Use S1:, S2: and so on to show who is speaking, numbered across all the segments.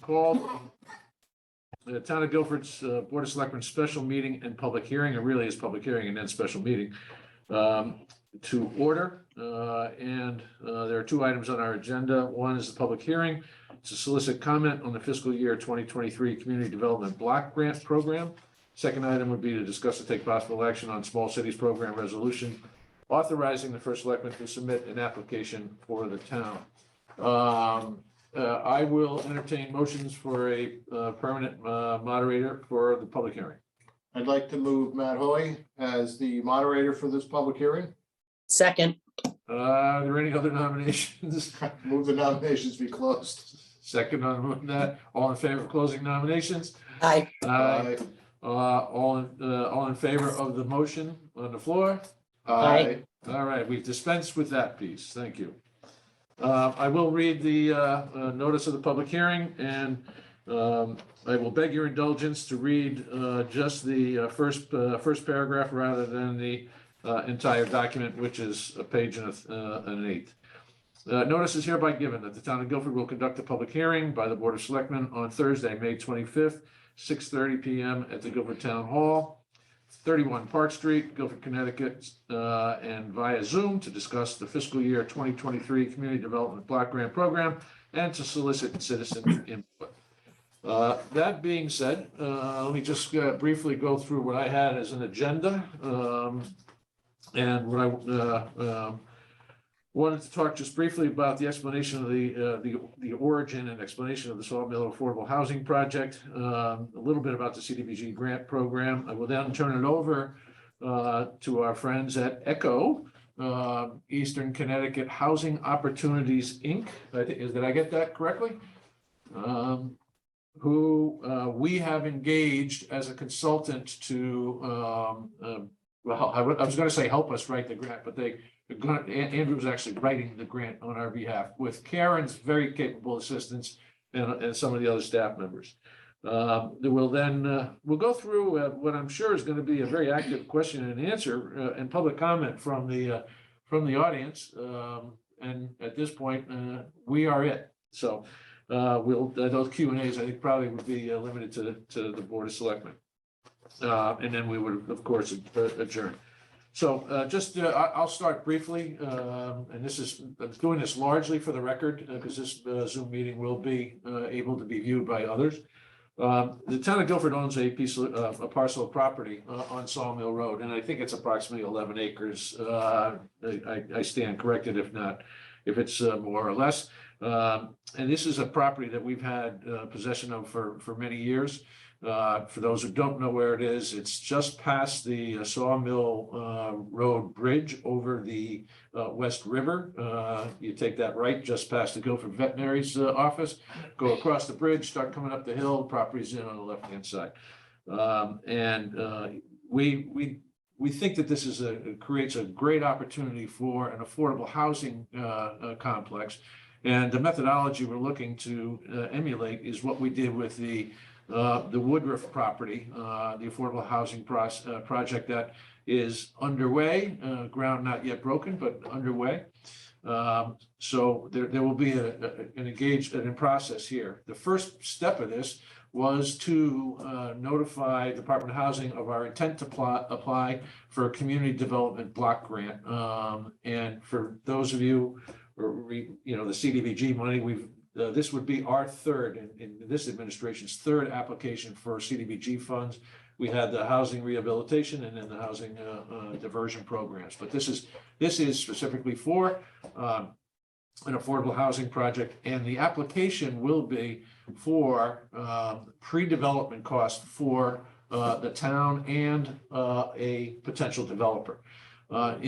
S1: call the Town of Guilford's Board of Selectmen special meeting and public hearing, it really is public hearing and then special meeting, to order. There are two items on our agenda. One is the public hearing to solicit comment on the fiscal year 2023 Community Development Block Grant Program. Second item would be to discuss and take possible action on Small Cities Program resolution authorizing the first selectman to submit an application for the town. I will entertain motions for a permanent moderator for the public hearing.
S2: I'd like to move Matt Hoy as the moderator for this public hearing.
S3: Second.
S1: Are there any other nominations?
S2: Move the nominations be closed.
S1: Second on that. All in favor of closing nominations?
S3: Aye.
S1: Aye. All in favor of the motion on the floor?
S3: Aye.
S1: All right, we've dispensed with that piece. Thank you. I will read the notice of the public hearing, and I will beg your indulgence to read just the first paragraph rather than the entire document, which is a page and an eighth. Notice is hereby given that the town of Guilford will conduct a public hearing by the Board of Selectmen on Thursday, May 25th, 6:30 p.m. at the Guilford Town Hall, 31 Park Street, Guilford, Connecticut, and via Zoom to discuss the fiscal year 2023 Community Development Block Grant Program and to solicit citizen input. That being said, let me just briefly go through what I had as an agenda. And what I wanted to talk just briefly about the explanation of the origin and explanation of the Sawmill Affordable Housing Project, a little bit about the CDBG grant program. I will then turn it over to our friends at ECHO, Eastern Connecticut Housing Opportunities, Inc. Did I get that correctly? Who we have engaged as a consultant to, well, I was going to say help us write the grant, but Andrew was actually writing the grant on our behalf with Karen's very capable assistance and some of the other staff members. We'll go through what I'm sure is going to be a very active question and answer and public comment from the audience. And at this point, we are it. So those Q&As I think probably would be limited to the Board of Selectmen. And then we would, of course, adjourn. So I'll start briefly, and I'm doing this largely for the record because this Zoom meeting will be able to be viewed by others. The town of Guilford owns a parcel of property on Sawmill Road, and I think it's approximately 11 acres. I stand corrected if it's more or less. And this is a property that we've had possession of for many years. For those who don't know where it is, it's just past the Sawmill Road Bridge over the West River. You take that right just past the Guilford Veterinary's office, go across the bridge, start coming up the hill, property's in on the left-hand side. We think that this creates a great opportunity for an affordable housing complex. And the methodology we're looking to emulate is what we did with the Woodruff property, the affordable housing project that is underway, ground not yet broken, but underway. So there will be an engagement in process here. The first step of this was to notify Department of Housing of our intent to apply for a community development block grant. And for those of you, the CDBG money, this would be our third in this administration's third application for CDBG funds. We had the housing rehabilitation and then the housing diversion programs, but this is specifically for an affordable housing project, and the application will be for pre-development costs for the town and a potential developer. There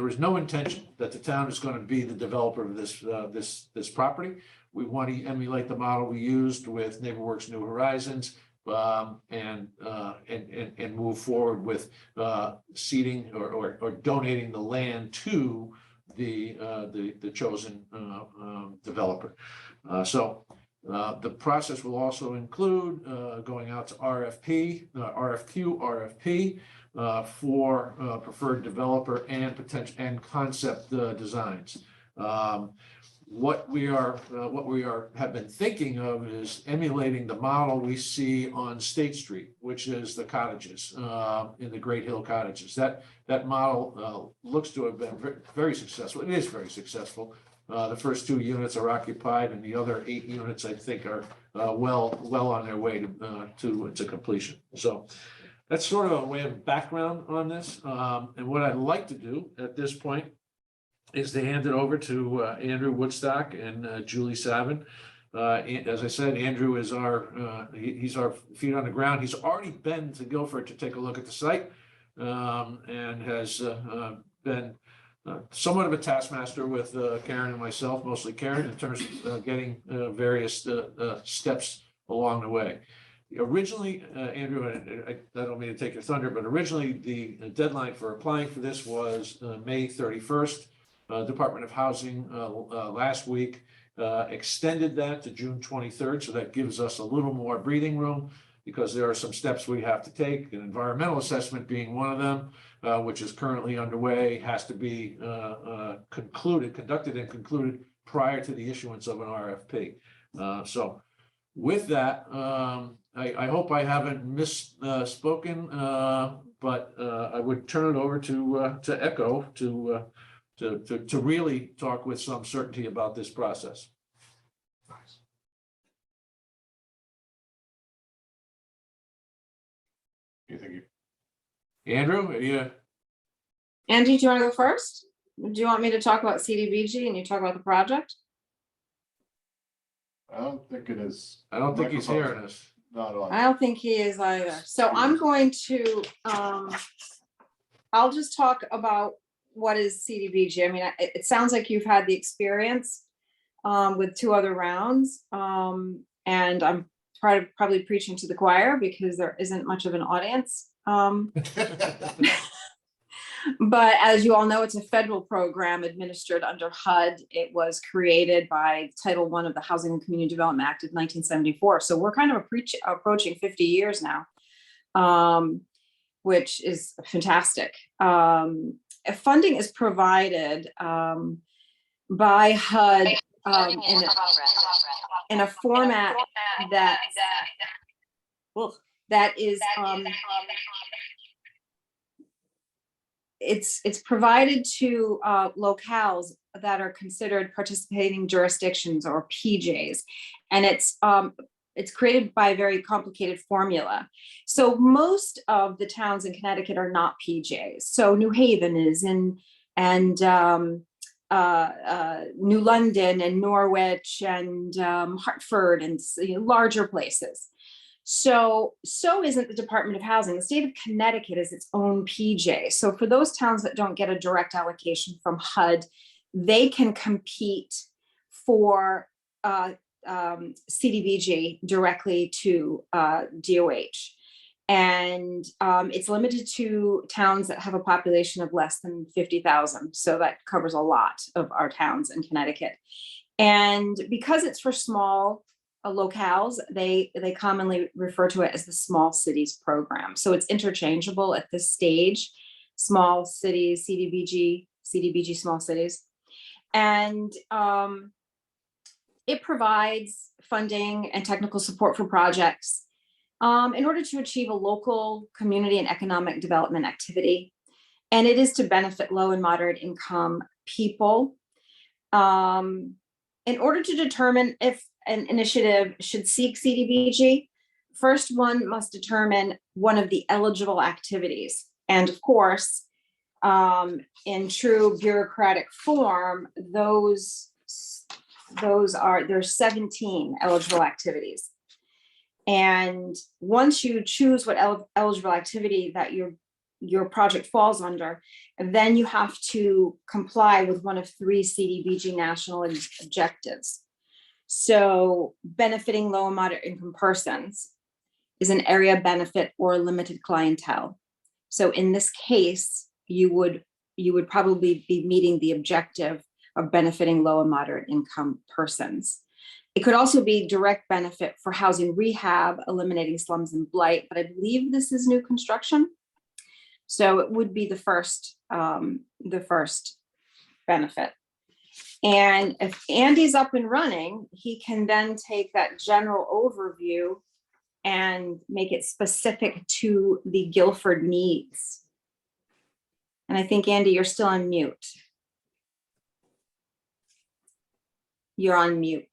S1: is no intention that the town is going to be the developer of this property. We want to emulate the model we used with NeighborWorks New Horizons and move forward with seeding or donating the land to the chosen developer. So the process will also include going out to RFQ, for preferred developer and potential and concept designs. what we have been thinking of is emulating the model we see on State Street, which is the cottages, in the Great Hill cottages. That model looks to have been very successful. It is very successful. The first 2 units are occupied, and the other 8 units, I think, are well on their way to completion. So that's sort of a way of background on this. And what I'd like to do at this point is to hand it over to Andrew Woodstock and Julie Savin. As I said, Andrew is he's our feet on the ground. He's already been to Guilford to take a look at the site, and has been somewhat of a taskmaster with Karen and myself, mostly Karen, in terms of getting various steps along the way. Originally, Andrew, I don't mean to take your thunder, but originally the deadline for applying for this was May 31st. Department of Housing last week extended that to June 23rd. So that gives us a little more breathing room, because there are some steps we have to take, an environmental assessment being one of them, which is currently underway, has to be conducted and concluded prior to the issuance of an RFP. So with that, I hope I haven't misspoken, but I would turn it over to Echo to really talk with some certainty about this process. Andrew, yeah.
S4: Andy, do you want to go first? Do you want me to talk about CDBG and you talk about the project?
S2: I don't think it is.
S1: I don't think he's hearing us.
S2: Not on.
S4: I don't think he is either. So I'm going to, I'll just talk about what is CDBG. I mean, it sounds like you've had the experience with 2 other rounds. And I'm probably preaching to the choir because there isn't much of an audience. But as you all know, it's a federal program administered under HUD. It was created by Title I of the Housing and Community Development Act of 1974. So we're kind of approaching 50 years now, which is fantastic. Funding is provided by HUD in a format that is it's provided to locales that are considered participating jurisdictions, or PJs, and it's created by a very complicated formula. So most of the towns in Connecticut are not PJs. So New Haven is and New London and Norwich and Hartford and larger places. So isn't the Department of Housing. The state of Connecticut is its own PJ. So for those towns that don't get a direct allocation from HUD, they can compete for CDBG directly to DOH. And it's limited to towns that have a population of less than 50,000. So that covers a lot of our towns in Connecticut. And because it's for small locales, they commonly refer to it as the Small Cities Program. So it's interchangeable at this stage: small cities, CDBG, small cities. And it provides funding and technical support for projects in order to achieve a local community and economic development activity. And it is to benefit low and moderate income people. In order to determine if an initiative should seek CDBG, first one must determine one of the eligible activities. And of course, in true bureaucratic form, there's 17 eligible activities. And once you choose what eligible activity that your project falls under, then you have to comply with one of 3 CDBG national objectives. So benefiting low and moderate income persons is an area benefit or limited clientele. So in this case, you would probably be meeting the objective of benefiting low and moderate income persons. It could also be direct benefit for housing rehab, eliminating slums and blight, but I believe this is new construction. So it would be the first benefit. And if Andy's up and running, he can then take that general overview and make it specific to the Guilford needs. And I think, Andy, you're still on mute. You're on mute.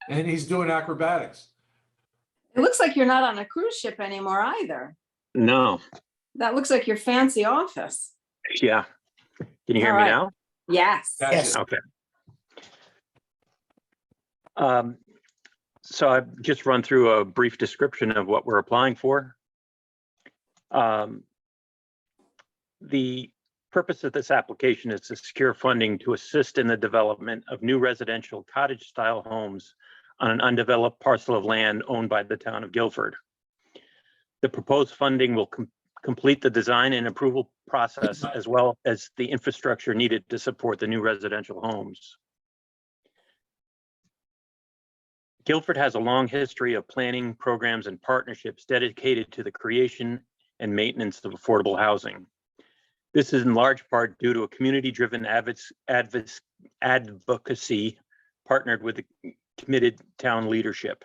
S1: And he's doing acrobatics.
S4: It looks like you're not on a cruise ship anymore either.
S5: No,
S4: That looks like your fancy office.
S5: yeah. Can you hear
S4: All
S5: me
S4: right.
S5: now?
S4: Yes.
S1: Gotcha.
S3: Yes.
S5: Okay. So I've just run through a brief description of what we're applying for. The purpose of this application is to secure funding to assist in the development of new residential cottage-style homes on an undeveloped parcel of land owned by the town of Guilford. The proposed funding will complete the design and approval process, as well as the infrastructure needed to support the new residential homes. Guilford has a long history of planning programs and partnerships dedicated to the creation and maintenance of affordable housing. This is in large part due to a community-driven advocacy partnered with the committed town leadership.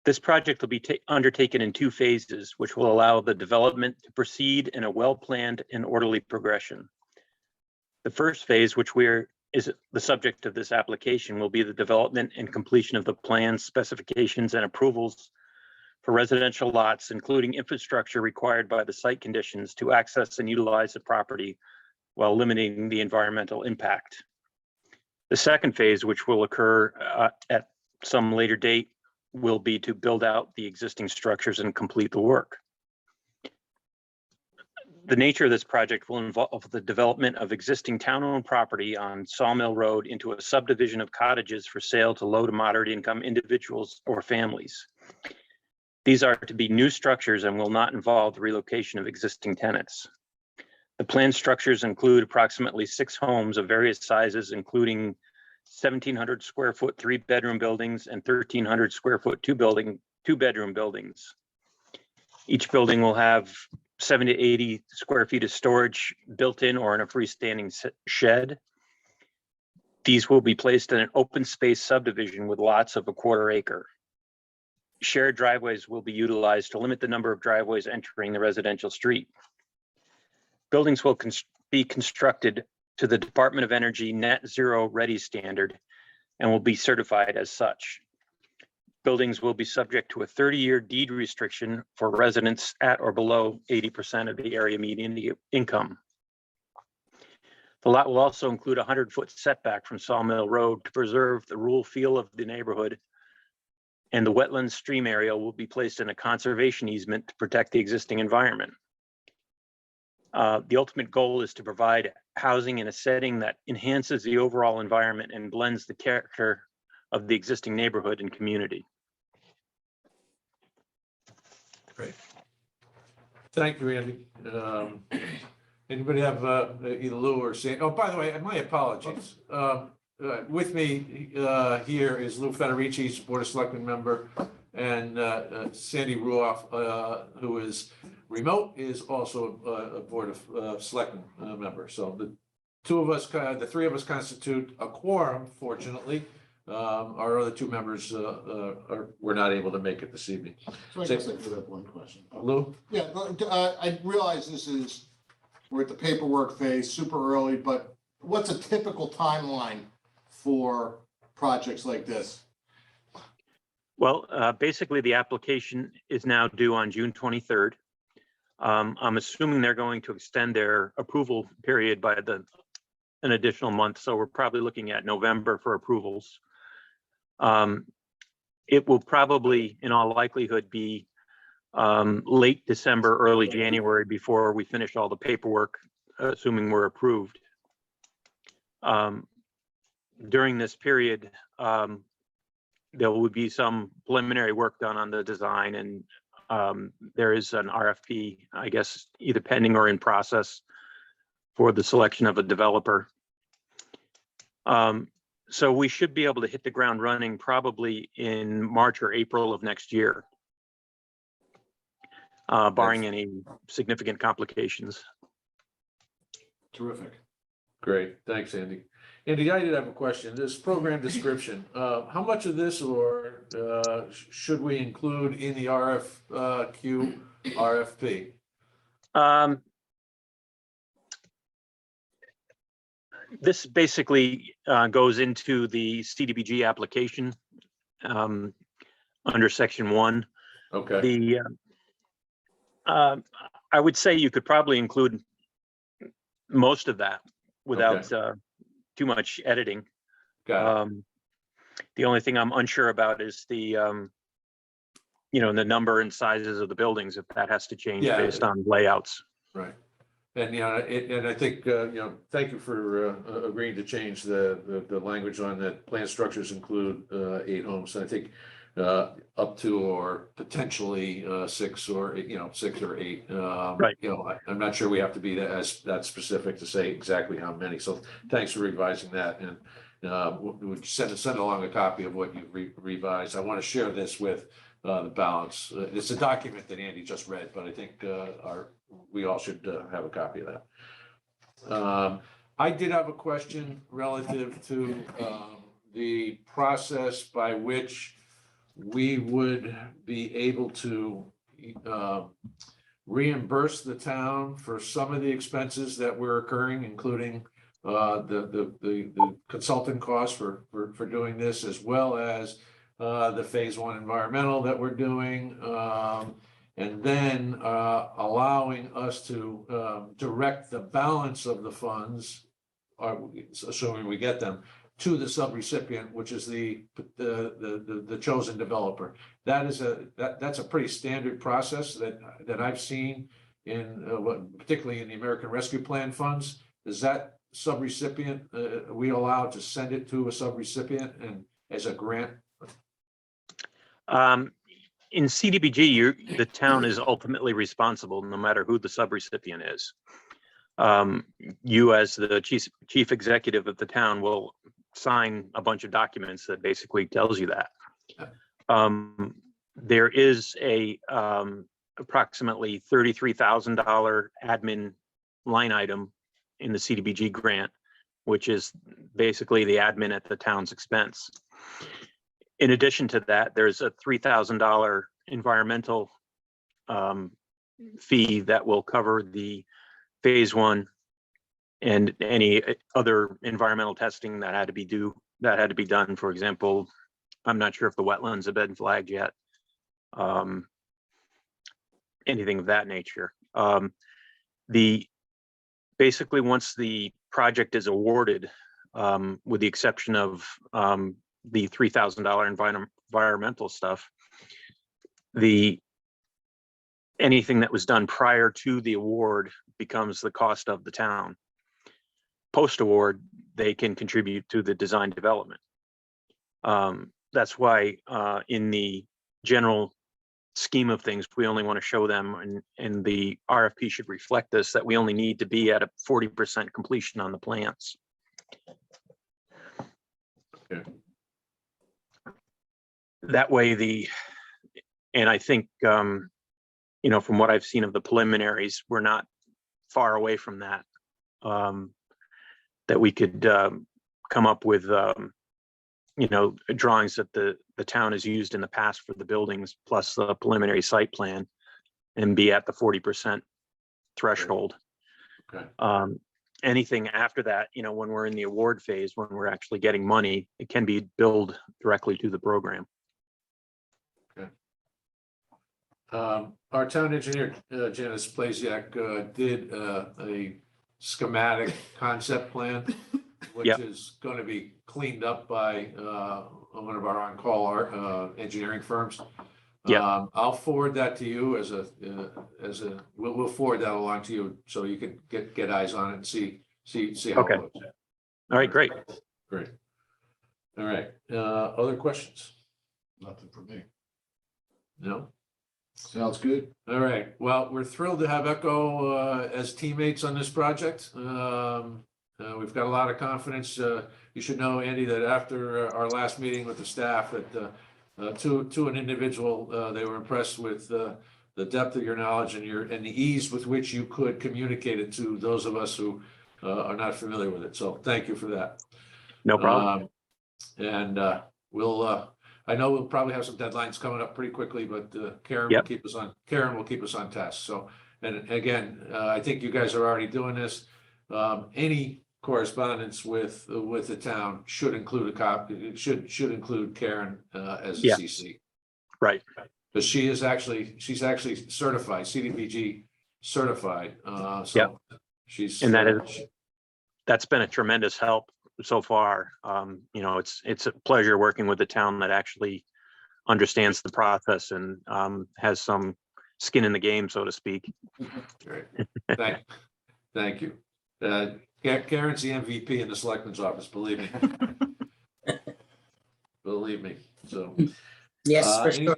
S5: This project will be undertaken in 2 phases, which will allow the development to proceed in a well-planned and orderly progression. The first phase, which is the subject of this application, will be the development and completion of the plans, specifications, and approvals for residential lots, including infrastructure required by the site conditions to access and utilize the property while limiting the environmental impact. The second phase, which will occur at some later date, will be to build out the existing structures and complete the work. The nature of this project will involve the development of existing town-owned property on Sawmill Road into a subdivision of cottages for sale to low to moderate income individuals or families. These are to be new structures and will not involve the relocation of existing tenants. The planned structures include approximately 6 homes of various sizes, including 1,700 square foot 3-bedroom buildings and 1,300 square foot 2-bedroom buildings. Each building will have 70 to 80 square feet of storage built in or in a freestanding shed. These will be placed in an open space subdivision with lots of a 1/4 acre. Shared driveways will be utilized to limit the number of driveways entering the residential street. Buildings will be constructed to the Department of Energy Net Zero Ready standard and will be certified as such. Buildings will be subject to a 30-year deed restriction for residents at or below 80% of the area median income. The lot will also include a 100-foot setback from Sawmill Road to preserve the rural feel of the neighborhood, and the wetland stream area will be placed in a conservation easement to protect the existing environment. The ultimate goal is to provide housing in a setting that enhances the overall environment and blends the character of the existing neighborhood and community.
S1: Great. Thank you, Andy. Anybody have either Lou or Sandy? Oh, by the way, my apologies. With me here is Lou Federici, Board of Selectmen member, and Sandy Ruoff, who is remote, is also a Board of Selectmen member. So the 2 of us, the 3 of us constitute a quorum, fortunately. Our other 2 members were not able to make it this evening.
S2: So I guess I do have one question.
S1: Lou?
S2: Yeah, I realize we're at the paperwork phase, super early, but what's a typical timeline for projects like this?
S5: Well, basically the application is now due on June 23rd. I'm assuming they're going to extend their approval period by an additional month. So we're probably looking at November for approvals. It will probably, in all likelihood, be late December, early January before we finish all the paperwork, assuming we're approved. During this period, there will be some preliminary work done on the design, and there is an RFP, I guess, either pending or in process for the selection of a developer. So we should be able to hit the ground running probably in March or April of next year. barring any significant complications.
S1: Terrific. Great. Thanks, Andy. Andy, I did have a question. This program description, how much of this or should we include in the RFQ, RFP?
S5: This basically goes into the CDBG application under section 1.
S1: Okay,
S5: The I would say you could probably include most of that without too much editing.
S1: got it.
S5: The only thing I'm unsure about is the the number and sizes of the buildings, if that has to change
S1: Yeah.
S5: based on layouts.
S1: Right. And, and I think, thank you for agreeing to change the language on that. Planned structures include 8 homes. I think up to or potentially 6 or 6 or 8.
S5: Right.
S1: I'm not sure we have to be that specific to say exactly how many. So thanks for revising that, and would send along a copy of what you've revised. I want to share this with the balance. It's a document that Andy just read, but I think we all should have a copy of that. I did have a question relative to the process by which we would be able to reimburse the town for some of the expenses that were occurring, including the consultant costs for doing this, as well as the phase 1 environmental that we're doing, and then allowing us to direct the balance of the funds, assuming we get them, to the subrecipient, which is the chosen developer. That's a pretty standard process that I've seen particularly in the American Rescue Plan funds. Is that subrecipient, are we allowed to send it to a subrecipient and as a grant?
S5: In CDBG, the town is ultimately responsible, no matter who the subrecipient is. You, as the chief executive of the town, will sign a bunch of documents that basically tells you that. There is a approximately $33,000 admin line item in the CDBG grant, which is basically the admin at the town's expense. In addition to that, there's a $3,000 environmental fee that will cover the phase 1 and any other environmental testing that had to be done. For example, I'm not sure if the wetlands have been flagged yet. Anything of that nature. Basically, once the project is awarded, with the exception of the $3,000 environmental stuff, anything that was done prior to the award becomes the cost of the town. Post-award, they can contribute to the design development. That's why in the general scheme of things, we only want to show them, and the RFP should reflect this, that we only need to be at a 40% completion on the plans.
S1: Okay.
S5: That way and I think, from what I've seen of the preliminaries, we're not far away from that, that we could come up with, drawings that the town has used in the past for the buildings, plus the preliminary site plan, and be at the 40% threshold.
S1: Okay.
S5: Anything after that, when we're in the award phase, when we're actually getting money, it can be billed directly to the program.
S1: Okay. Our town engineer, Janice Plasiak, did a schematic concept plan, which
S5: Yep.
S1: is going to be cleaned up by one of our on-call engineering firms.
S5: Yep.
S1: I'll forward that to you we'll forward that along to you so you can get eyes on it and see how
S5: Okay.
S1: it looks.
S5: All right, great.
S1: Great. All right. Other questions?
S2: Nothing for me.
S1: No?
S2: Sounds good.
S1: All right. Well, we're thrilled to have Echo as teammates on this project. We've got a lot of confidence. You should know, Andy, that after our last meeting with the staff, that to an individual, they were impressed with the the depth of your knowledge and the ease with which you could communicate it to those of us who are not familiar with it. So thank you for that.
S5: No problem.
S1: And I know we'll probably have some deadlines coming up pretty quickly, but Karen will
S5: Yep.
S1: keep us on task. So, and again, I think you guys are already doing this. Any correspondence with the town should include a copy, it should include Karen as a
S5: Yeah.
S1: CC.
S5: Right.
S1: Because she's actually certified, CDBG certified, so she's.
S5: And that's been a tremendous help so far. You know, it's a pleasure working with a town that actually understands the process and has some skin in the game, so to speak.
S1: Great. Thank you. Karen's the MVP in the selectman's office, believe me. Believe me, so.
S3: Yes, for sure.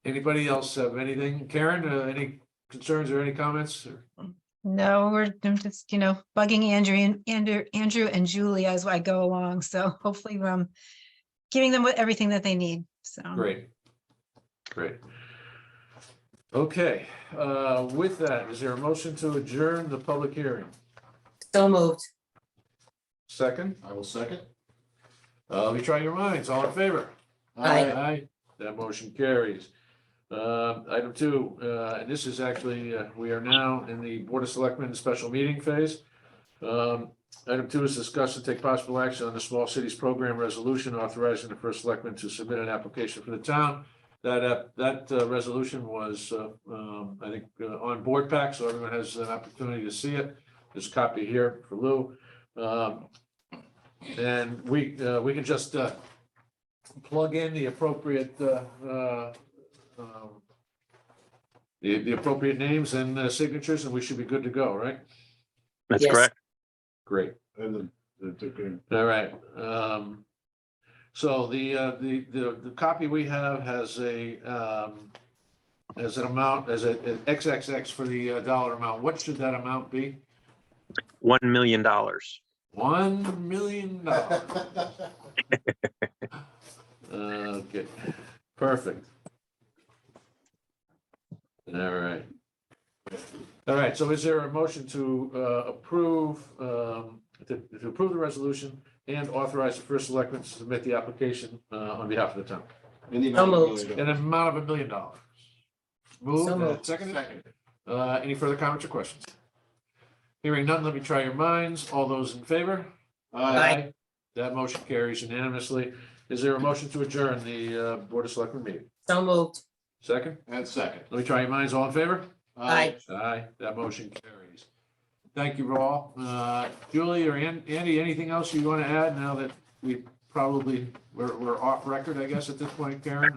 S1: Anybody else have anything? Karen, any concerns or any comments?
S6: No, I'm just, bugging Andrew and Julie as I go along. So hopefully giving them everything that they need. So.
S1: Great. Okay, with that, is there a motion to adjourn the public hearing?
S3: So moved.
S1: Second,
S2: I will second.
S1: let me try your minds. All in favor?
S3: Aye.
S1: Aye, that motion carries. Item 2, and this is actually, we are now in the Board of Selectmen special meeting phase. Item 2 is discuss and take possible action on the Small Cities Program Resolution authorizing the first selectman to submit an application for the town. That resolution was, I think, on board pack, so everyone has an opportunity to see it. There's a copy here for Lou. And we can just plug in the appropriate the appropriate names and signatures, and we should be good to go, right?
S5: That's
S3: Yes.
S5: correct.
S1: Great.
S2: And
S1: All right. So the copy we have has an amount, as an XXX for the dollar amount. What should that amount be?
S5: $1 million.
S1: $1 million. Okay, perfect. All right, so is there a motion to approve the resolution and authorize the first selectman to submit the application on behalf of the town?
S2: in the
S3: So
S2: amount of
S3: moved.
S2: $1
S1: An
S2: million.
S1: amount of $1 million. Moved,
S3: So moved.
S1: seconded? Any further comments or questions? Hearing none, let me try your minds. All those in favor?
S3: Aye.
S1: That motion carries unanimously. Is there a motion to adjourn the Board of Selectmen meeting?
S3: So moved.
S1: Second?
S2: And second.
S1: Let me try your minds. All in favor?
S3: Aye.
S1: Aye, that motion carries. Thank you all. Julie or Andy, anything else you want to add now that we're off record, I guess, at this point, Karen?